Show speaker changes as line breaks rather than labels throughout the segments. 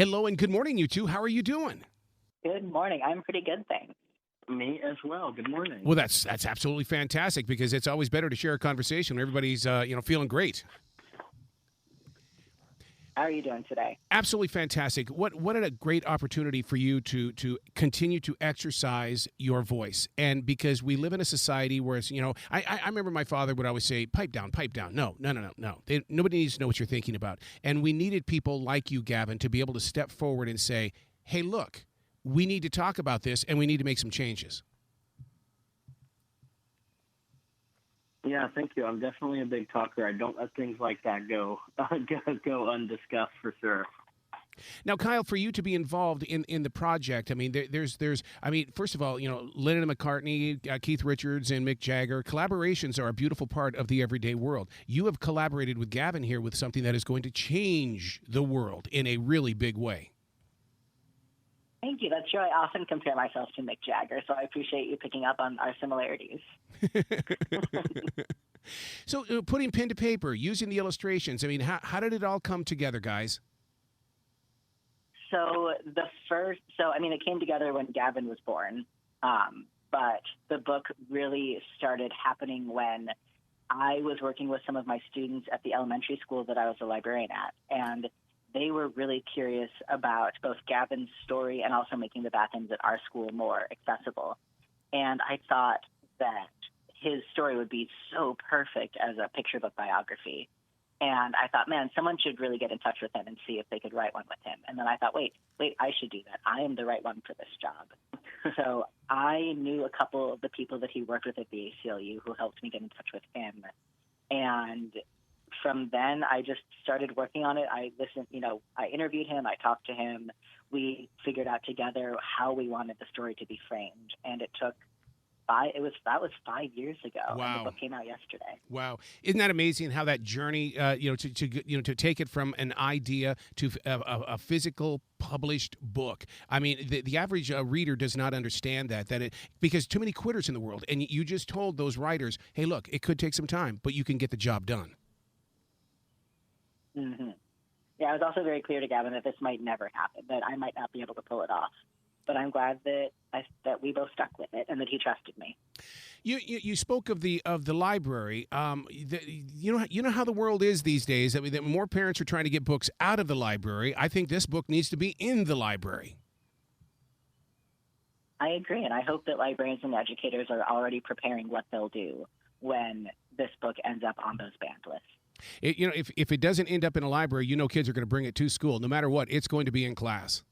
Hello and good morning, you two. How are you doing?
Good morning. I'm pretty good, thanks.
Me as well. Good morning.
Well, that's absolutely fantastic because it's always better to share a conversation when everybody's feeling great.
How are you doing today?
Absolutely fantastic. What a great opportunity for you to continue to exercise your voice. And because we live in a society where it's, I remember my father would always say, pipe down, pipe down. No, no, no, no, no. Nobody needs to know what you're thinking about. And we needed people like you, Gavin, to be able to step forward and say, hey, look, we need to talk about this and we need to make some changes.
Yeah, thank you. I'm definitely a big talker. I don't let things like that go undiscussed for sure.
Now, Kyle, for you to be involved in the project, I mean, first of all, Lennon and McCartney, Keith Richards, and Mick Jagger, collaborations are a beautiful part of the everyday world. You have collaborated with Gavin here with something that is going to change the world in a really big way.
Thank you. That's true. I often compare myself to Mick Jagger, so I appreciate you picking up on our similarities.
So putting pen to paper, using the illustrations, I mean, how did it all come together, guys?
So it came together when Gavin was born, but the book really started happening when I was working with some of my students at the elementary school that I was a librarian at, and they were really curious about both Gavin's story and also making the bathrooms at our school more accessible. And I thought that his story would be so perfect as a picture book biography. And I thought, man, someone should really get in touch with him and see if they could write one with him. And then I thought, wait, I should do that. I am the right one for this job. So I knew a couple of the people that he worked with at the ACLU who helped me get in touch with him. And from then, I just started working on it. I interviewed him. I talked to him. We figured out together how we wanted the story to be framed. And it took that was 5 years ago.
Wow.
And the book came out yesterday.
Wow. Isn't that amazing how that journey, to take it from an idea to a physical published book. I mean, the average reader does not understand because too many quitters in the world. And you just told those writers, hey, look, it could take some time, but you can get the job done.
Mm-hmm. Yeah, I was also very clear to Gavin that this might never happen, that I might not be able to pull it off. But I'm glad that we both stuck with it and that he trusted me.
You spoke of the library. You know how the world is these days. I mean, that more parents are trying to get books out of the library. I think this book needs to be in the library.
I agree, and I hope that librarians and educators are already preparing what they'll do when this book ends up on those banned lists.
If it doesn't end up in a library, kids are going to bring it to school. No matter what, it's going to be in class.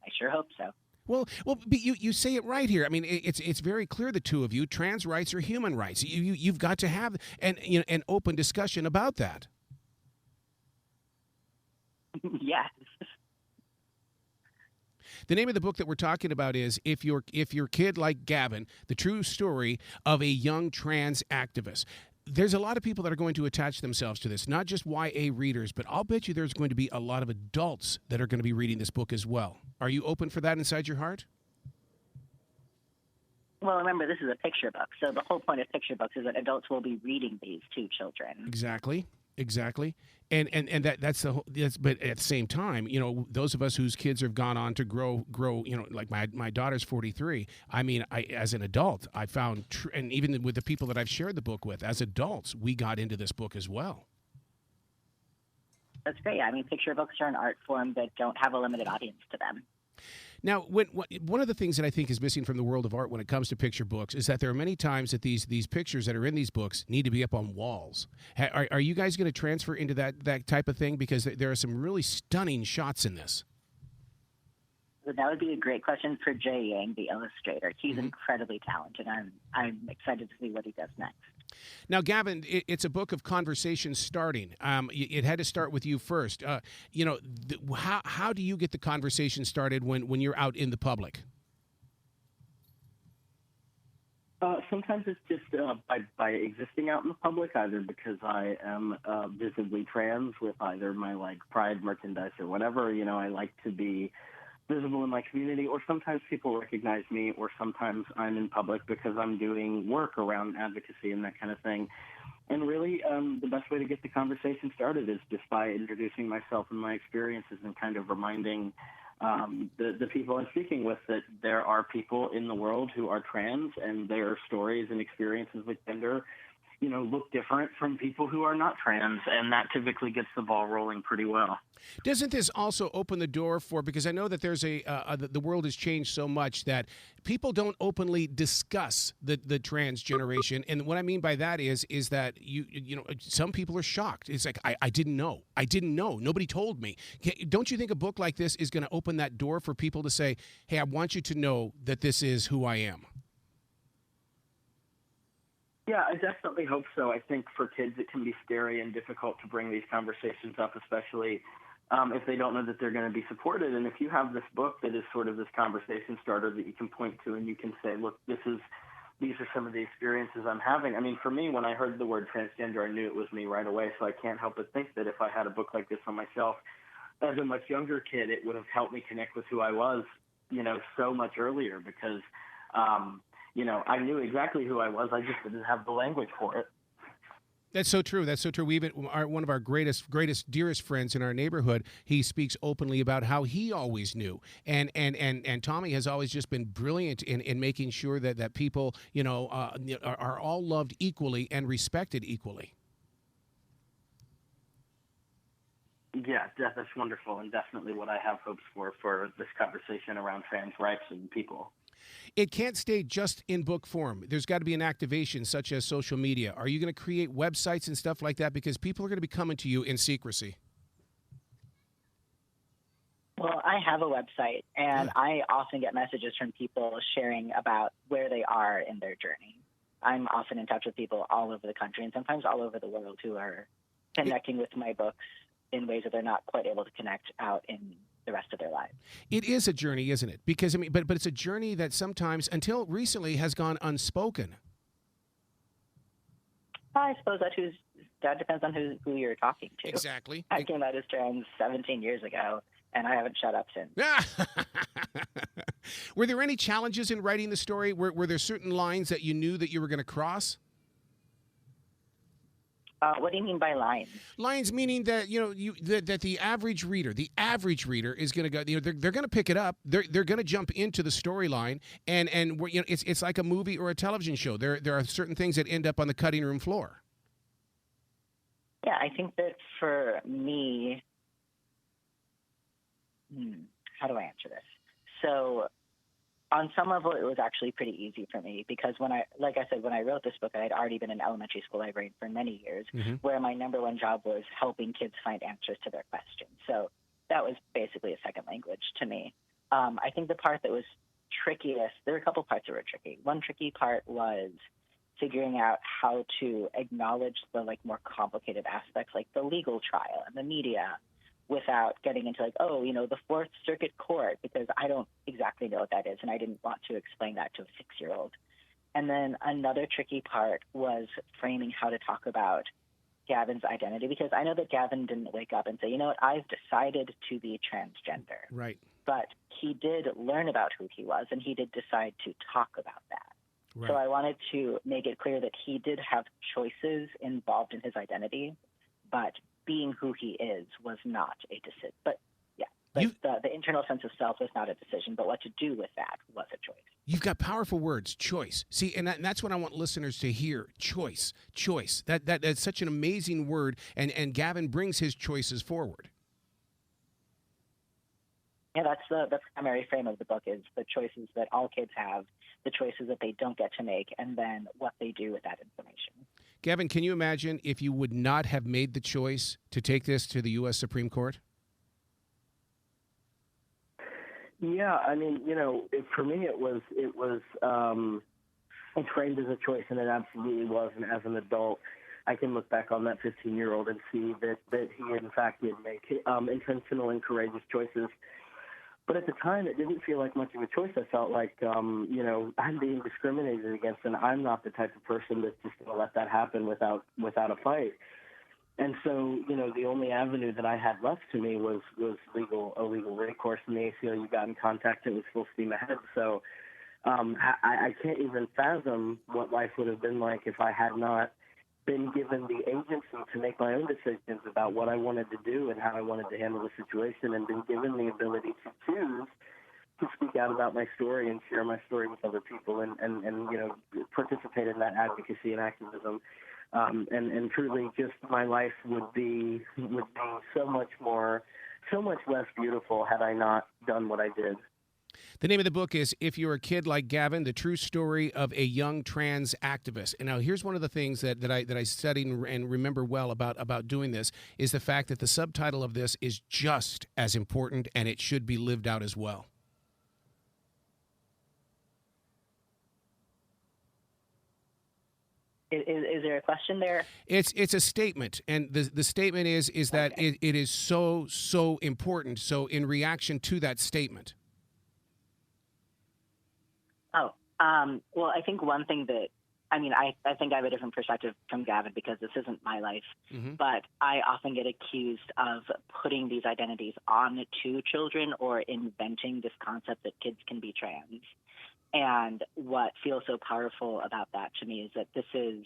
I sure hope so.
Well, but you say it right here. I mean, it's very clear, the two of you. Trans rights are human rights. You've got to have an open discussion about that.
Yes.
The name of the book that we're talking about is If Your Kid Like Gavin, the true story of a young trans activist. There's a lot of people that are going to attach themselves to this, not just YA readers, but I'll bet you there's going to be a lot of adults that are going to be reading this book as well. Are you open for that inside your heart?
Well, remember, this is a picture book, so the whole point of picture books is that adults will be reading these to children.
Exactly. And but at the same time, those of us whose kids have gone on to grow, like my daughter's 43. I mean, as an adult, I found, and even with the people that I've shared the book with, as adults, we got into this book as well.
That's great. I mean, picture books are an art form that don't have a limited audience to them.
Now, one of the things that I think is missing from the world of art when it comes to picture books is that there are many times that these pictures that are in these books need to be up on walls. Are you guys going to transfer into that type of thing? Because there are some really stunning shots in this.
That would be a great question for Jay Yang, the illustrator. He's incredibly talented. I'm excited to see what he does next.
Now, Gavin, it's a book of conversation starting. It had to start with you first. How do you get the conversation started when you're out in the public?
Sometimes it's just by existing out in the public, either because I am visibly trans with either my Pride merchandise or whatever. I like to be visible in my community, or sometimes people recognize me, or sometimes I'm in public because I'm doing work around advocacy and that kind of thing. And really, the best way to get the conversation started is just by introducing myself and my experiences and kind of reminding the people I'm speaking with that there are people in the world who are trans, and their stories and experiences with gender, look different from people who are not trans, and that typically gets the ball rolling pretty well.
Doesn't this also open the door for, because I know that there's the world has changed so much that people don't openly discuss the trans generation, and what I mean by that is that some people are shocked. It's like I didn't know, nobody told me. Don't you think a book like this is going to open that door for people to say, hey, I want you to know that this is who I am?
Yeah, I definitely hope so. I think for kids it can be scary and difficult to bring these conversations up, especially if they don't know that they're going to be supported. And if you have this book that is sort of this conversation starter that you can point to and you can say, look, these are some of the experiences I'm having. I mean, for me, when I heard the word transgender, I knew it was me right away. So I can't help but think that if I had a book like this on myself as a much younger kid, it would have helped me connect with who I was, so much earlier because I knew exactly who I was. I just didn't have the language for it.
That's so true. That's so true. One of our greatest, dearest friends in our neighborhood, he speaks openly about how he always knew. And Tommy has always just been brilliant in making sure that people, are all loved equally and respected equally.
Yeah, that's wonderful, and definitely what I have hopes for this conversation around trans rights and people.
It can't stay just in book form. There's got to be an activation such as social media. Are you going to create websites and stuff like that? Because people are going to be coming to you in secrecy.
Well, I have a website, and I often get messages from people sharing about where they are in their journey. I'm often in touch with people all over the country and sometimes all over the world who are connecting with my books in ways that they're not quite able to connect out in the rest of their lives.
It is a journey, isn't it? Because but it's a journey that sometimes, until recently, has gone unspoken.
I suppose that depends on who you're talking to.
Exactly.
I came out as trans 17 years ago, and I haven't shut up since.
Were there any challenges in writing the story? Were there certain lines that you knew that you were going to cross?
What do you mean by lines? Lines
meaning that that the average reader is going to go. They're going to pick it up. They're going to jump into the storyline, and it's like a movie or a television show. There are certain things that end up on the cutting room floor.
Yeah, I think that for me, how do I answer this? So, on some level, it was actually pretty easy for me because when I wrote this book, I had already been an elementary school librarian for many years, where my number one job was helping kids find answers to their questions. So that was basically a second language to me. I think the part that was trickiest, there were a couple parts that were tricky. One tricky part was figuring out how to acknowledge the more complicated aspects, like the legal trial and the media, without getting into the Fourth Circuit Court, because I don't exactly know what that is, and I didn't want to explain that to a 6-year-old. And then another tricky part was framing how to talk about Gavin's identity, because I know that Gavin didn't wake up and say, I've decided to be transgender.
Right.
But he did learn about who he was, and he did decide to talk about that.
Right.
So I wanted to make it clear that he did have choices involved in his identity, but being who he is was not a decision. But the internal sense of self was not a decision, but what to do with that was a choice.
You've got powerful words, choice. See, and that's what I want listeners to hear, choice. That's such an amazing word, and Gavin brings his choices forward.
Yeah, that's the primary frame of the book, is the choices that all kids have, the choices that they don't get to make, and then what they do with that information.
Gavin, can you imagine if you would not have made the choice to take this to the U.S. Supreme Court?
Yeah, I mean, for me it was I trained as a choice, and it absolutely was. And as an adult, I can look back on that 15-year-old and see that he, in fact, did make intentional and courageous choices. But at the time, it didn't feel like much of a choice. I felt like, I'm being discriminated against, and I'm not the type of person that's just going to let that happen without a fight. And so, the only avenue that I had left to me was a legal recourse, and the ACLU got in contact. It was full steam ahead. So I can't even fathom what life would have been like if I had not been given the agency to make my own decisions about what I wanted to do and how I wanted to handle the situation, and been given the ability to choose to speak out about my story and share my story with other people, and participate in that advocacy and activism. And truly, just my life would be so much less beautiful had I not done what I did.
The name of the book is If You're a Kid Like Gavin, The True Story of a Young Trans Activist. And now here's one of the things that I studied and remember well about doing this is the fact that the subtitle of this is just as important, and it should be lived out as well.
Is there a question there?
It's a statement, and the statement is that
Okay.
it is so important. So in reaction to that statement.
Well, I think one thing that, I think I have a different perspective from Gavin because this isn't my life, but I often get accused of putting these identities on to children or inventing this concept that kids can be trans. And what feels so powerful about that to me is that this is,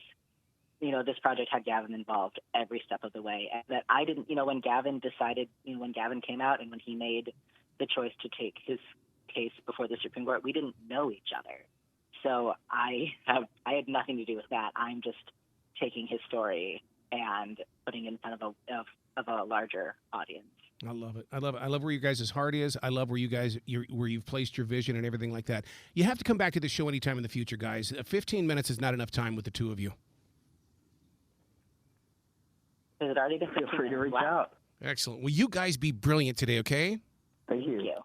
this project had Gavin involved every step of the way. And that I didn't, when Gavin decided, when Gavin came out and when he made the choice to take his case before the Supreme Court, we didn't know each other. So I had nothing to do with that. I'm just taking his story and putting it in front of a larger audience.
I love it. I love where you guys' heart is. I love where where you've placed your vision and everything like that. You have to come back to the show anytime in the future, guys. 15 minutes is not enough time with the two of you.
Is it already been?
Feel free to reach
Wow.
out.
Excellent. Will you guys be brilliant today, okay?
Thank you.
Thank you.